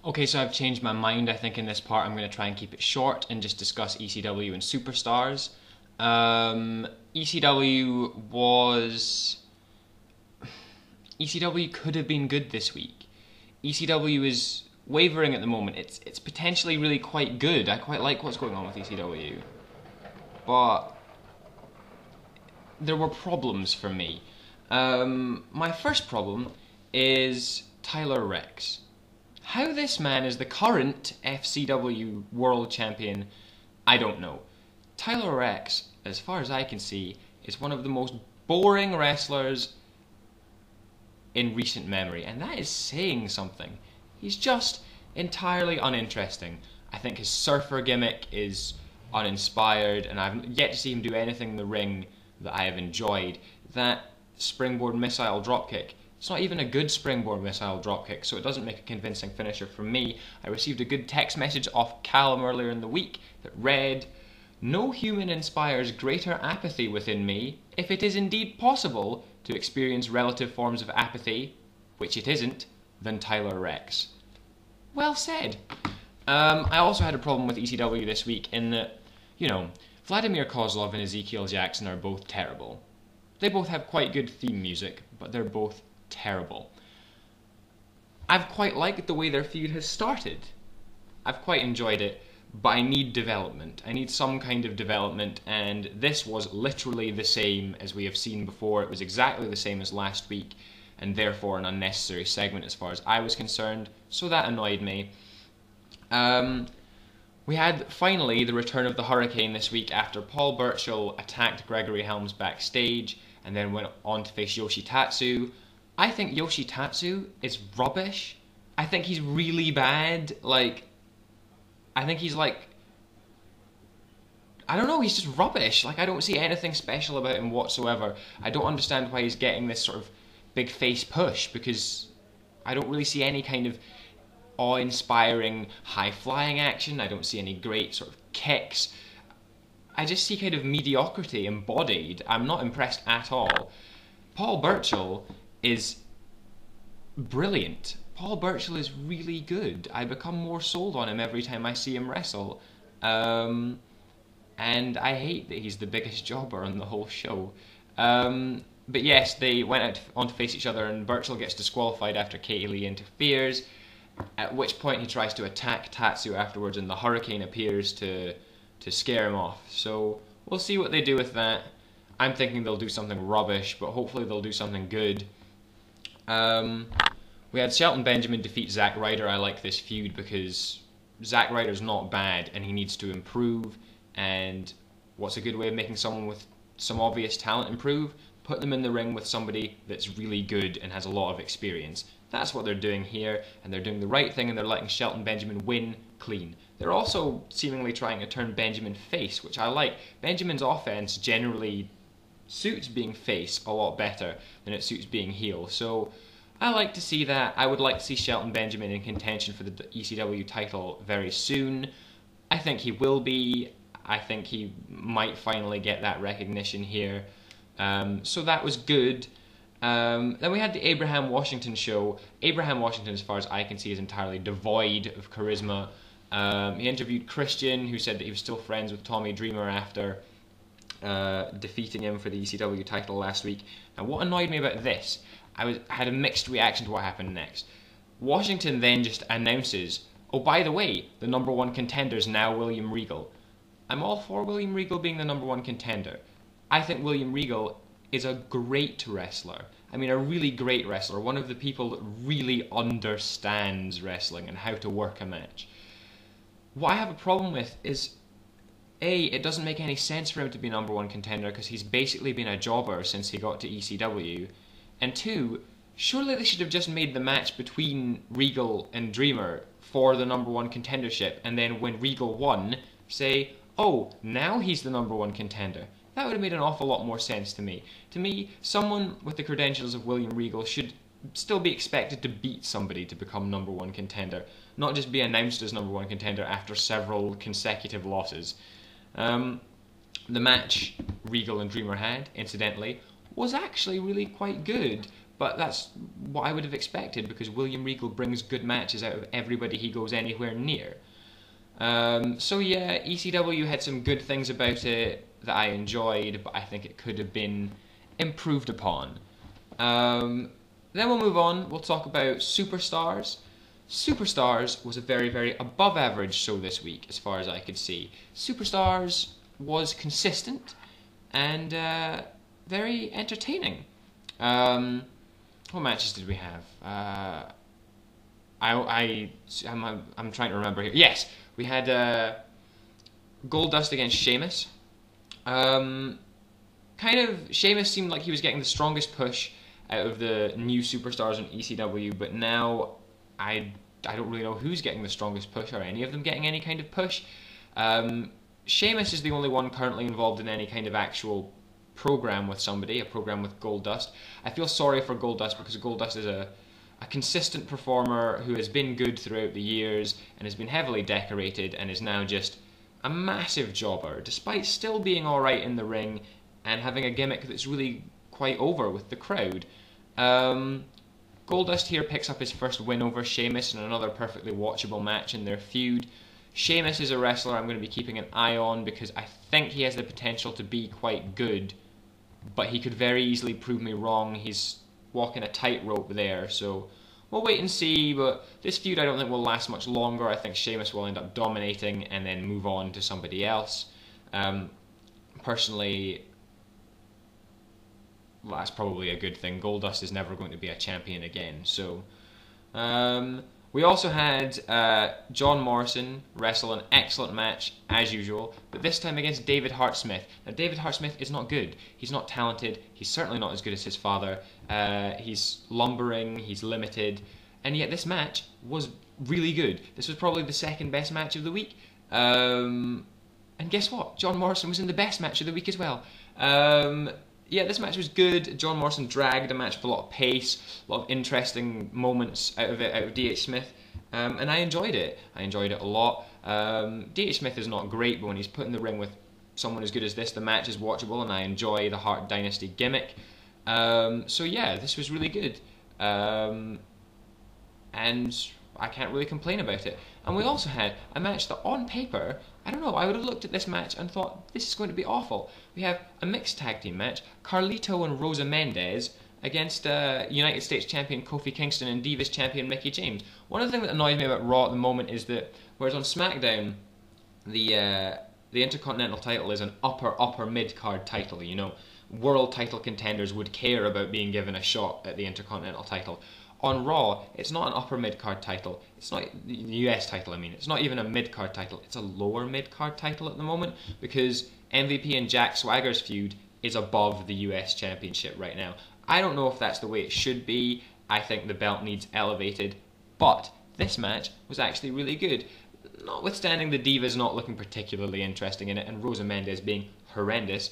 Okay, so I've changed my mind. I think in this part I'm going to try and keep it short and just discuss ECW and Superstars. ECW was... ECW could have been good this week. ECW is wavering at the moment. It's potentially really quite good. I quite like what's going on with ECW. But there were problems for me. My first problem is Tyler Rex. How this man is the current FCW World Champion, I don't know. Tyler Rex, as far as I can see, is one of the most boring wrestlers in recent memory, and that is saying something. He's just entirely uninteresting. I think his surfer gimmick is uninspired, and I've yet to see him do anything in the ring that I have enjoyed. That springboard missile dropkick, it's not even a good springboard missile dropkick, so it doesn't make a convincing finisher for me. I received a good text message off Callum earlier in the week that read, "No human inspires greater apathy within me, if it is indeed possible to experience relative forms of apathy, which it isn't, than Tyler Rex." Well said. I also had a problem with ECW this week in that, Vladimir Kozlov and Ezekiel Jackson are both terrible. They both have quite good theme music, but they're both terrible. I've quite liked the way their feud has started. I've quite enjoyed it, but I need development. I need some kind of development, and this was literally the same as we have seen before. It was exactly the same as last week, and therefore an unnecessary segment as far as I was concerned, so that annoyed me. We had, finally, the return of the Hurricane this week after Paul Burchill attacked Gregory Helms backstage and then went on to face Yoshitatsu. I think Yoshitatsu is rubbish. I think he's really bad. I think he's I don't know, he's just rubbish. I don't see anything special about him whatsoever. I don't understand why he's getting this sort of big face push, because I don't really see any kind of awe-inspiring high-flying action. I don't see any great sort of kicks. I just see kind of mediocrity embodied. I'm not impressed at all. Paul Burchill is brilliant. Paul Burchill is really good. I become more sold on him every time I see him wrestle. And I hate that he's the biggest jobber on the whole show. But yes, they went on to face each other, and Burchill gets disqualified after Katie Lee interferes, at which point he tries to attack Tatsu afterwards, and the Hurricane appears to scare him off. So we'll see what they do with that. I'm thinking they'll do something rubbish, but hopefully they'll do something good. We had Shelton Benjamin defeat Zack Ryder. I like this feud because Zack Ryder's not bad and he needs to improve, and what's a good way of making someone with some obvious talent improve? Put them in the ring with somebody that's really good and has a lot of experience. That's what they're doing here, and they're doing the right thing, and they're letting Shelton Benjamin win clean. They're also seemingly trying to turn Benjamin face, which I like. Benjamin's offense generally suits being face a lot better than it suits being heel, so I like to see that. I would like to see Shelton Benjamin in contention for the ECW title very soon. I think he will be. I think he might finally get that recognition here. So that was good. Then we had the Abraham Washington show. Abraham Washington, as far as I can see, is entirely devoid of charisma. He interviewed Christian, who said that he was still friends with Tommy Dreamer after defeating him for the ECW title last week. Now, what annoyed me about this, I had a mixed reaction to what happened next. Washington then just announces, oh, by the way, the #1 contender is now William Regal. I'm all for William Regal being the #1 contender. I think William Regal is a great wrestler. I mean, a really great wrestler. One of the people that really understands wrestling and how to work a match. What I have a problem with is, A, it doesn't make any sense for him to be #1 contender because he's basically been a jobber since he got to ECW. And 2, surely they should have just made the match between Regal and Dreamer for the #1 contendership, and then when Regal won, say, oh, now he's the #1 contender. That would have made an awful lot more sense to me. To me, someone with the credentials of William Regal should still be expected to beat somebody to become #1 contender, not just be announced as #1 contender after several consecutive losses. The match Regal and Dreamer had, incidentally, was actually really quite good, but that's what I would have expected because William Regal brings good matches out of everybody he goes anywhere near. So yeah, ECW had some good things about it that I enjoyed, but I think it could have been improved upon. Then we'll move on, we'll talk about Superstars. Superstars was a very, very above average show this week, as far as I could see. Superstars was consistent and very entertaining. What matches did we have? I'm trying to remember here. Yes, we had Goldust against Sheamus. Kind of, Sheamus seemed like he was getting the strongest push out of the new Superstars in ECW, but now I don't really know who's getting the strongest push, or any of them getting any kind of push. Sheamus is the only one currently involved in any kind of actual program with somebody, a program with Goldust. I feel sorry for Goldust because Goldust is a consistent performer who has been good throughout the years and has been heavily decorated and is now just a massive jobber, despite still being alright in the ring and having a gimmick that's really quite over with the crowd. Goldust here picks up his first win over Sheamus in another perfectly watchable match in their feud. Sheamus is a wrestler I'm going to be keeping an eye on because I think he has the potential to be quite good, but he could very easily prove me wrong. He's walking a tightrope there, so we'll wait and see, but this feud I don't think will last much longer. I think Sheamus will end up dominating and then move on to somebody else. Personally, well, that's probably a good thing. Goldust is never going to be a champion again. So, we also had John Morrison wrestle an excellent match, as usual, but this time against David Hart Smith. Now, David Hart Smith is not good. He's not talented. He's certainly not as good as his father. He's lumbering, he's limited, and yet this match was really good. This was probably the second best match of the week. And guess what? John Morrison was in the best match of the week as well. Yeah, this match was good. John Morrison dragged a match with a lot of pace, a lot of interesting moments out of D.H. Smith, and I enjoyed it. I enjoyed it a lot. D.H. Smith is not great, but when he's put in the ring with someone as good as this, the match is watchable, and I enjoy the Hart Dynasty gimmick. So yeah, this was really good, and I can't really complain about it. And we also had a match that on paper, I don't know, I would have looked at this match and thought, this is going to be awful. We have a mixed tag team match, Carlito and Rosa Mendez against United States Champion Kofi Kingston and Divas Champion Mickie James. One of the things that annoys me about Raw at the moment is that, whereas on SmackDown, the Intercontinental title is an upper mid-card title, you know. World title contenders would care about being given a shot at the Intercontinental title. On Raw, it's not an upper mid-card title. It's not the US title, I mean. It's not even a mid-card title. It's a lower mid-card title at the moment because MVP and Jack Swagger's feud is above the US Championship right now. I don't know if that's the way it should be. I think the belt needs elevated, but this match was actually really good. Notwithstanding the Divas not looking particularly interesting in it and Rosa Mendez being horrendous,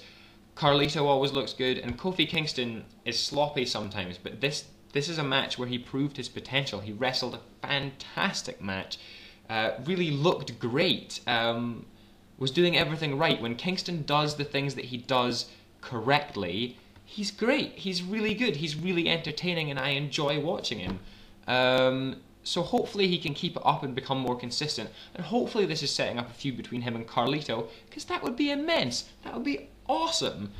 Carlito always looks good and Kofi Kingston is sloppy sometimes, but this is a match where he proved his potential. He wrestled a fantastic match, really looked great, was doing everything right. When Kingston does the things that he does correctly, he's great. He's really good. He's really entertaining and I enjoy watching him. So hopefully he can keep it up and become more consistent. And hopefully this is setting up a feud between him and Carlito, because that would be immense. That would be awesome.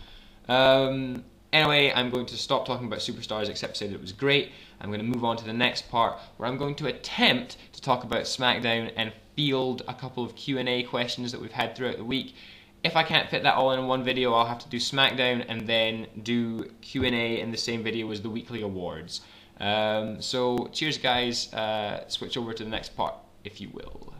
Anyway, I'm going to stop talking about Superstars except to say that it was great. I'm going to move on to the next part where I'm going to attempt to talk about SmackDown and field a couple of Q&A questions that we've had throughout the week. If I can't fit that all in one video, I'll have to do SmackDown and then do Q&A in the same video as the weekly awards. So cheers guys, switch over to the next part if you will.